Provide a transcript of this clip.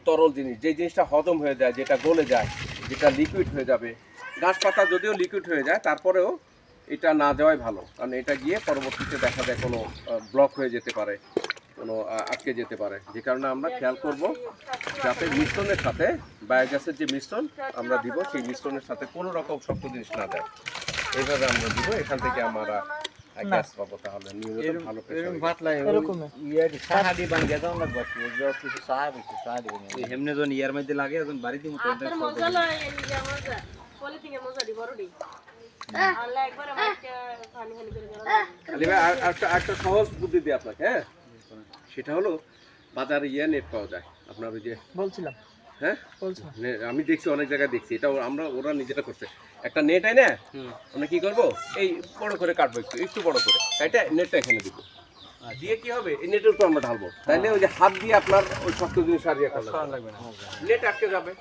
তরল জিনিস, যে জিনিসটা হজম হয়ে যায়, যেটা গলে যায়, যেটা লিকুইড হয়ে যাবে। ঘাস পাতা যদিও লিকুইড হয়ে যায়, তারপরেও এটা না যাওয়াই ভালো, কারণ এটা গিয়ে পরবর্তীতে দেখা যায় কোনো ব্লক হয়ে যেতে পারে, কোনো আটকে যেতে পারে। যে কারণে আমরা খেয়াল করব যাতে মিশ্রণের সাথে বায়োগ্যাসের যে মিশ্রণ আমরা দিব, সেই মিশ্রণের সাথে কোনো রকম শক্ত জিনিস না দেয়, এইভাবে আমরা দিব। এখান থেকে আমরা গ্যাস পাবো। তাহলে নিয়মিত ভালো এমনি যখন ইয়ার মধ্যে লাগে তখন বাড়িতে মতো একটা সহজ বুদ্ধি দিই আপনাকে। হ্যাঁ, সেটা হলো বাজারে নেট পাওয়া যায় আপনার, ওই যে বলছিলাম। হ্যাঁ, আমি দেখছি অনেক জায়গায় দেখছি, এটা ওরা নিজেরা করছে। একটা নেট আয় না, আমরা কি করবো, এই বড় করে কাটবো, একটু একটু বড় করে কাটে নেটটা এখানে দিব, দিয়ে কি হবে, এই নেটের উপর আমরা ঢালবো, তাইলে ওই যে হাত দিয়ে আপনার ওই শক্ত জিনিস আর ইয়ে করা লাগবে না, নেট আটকে যাবে।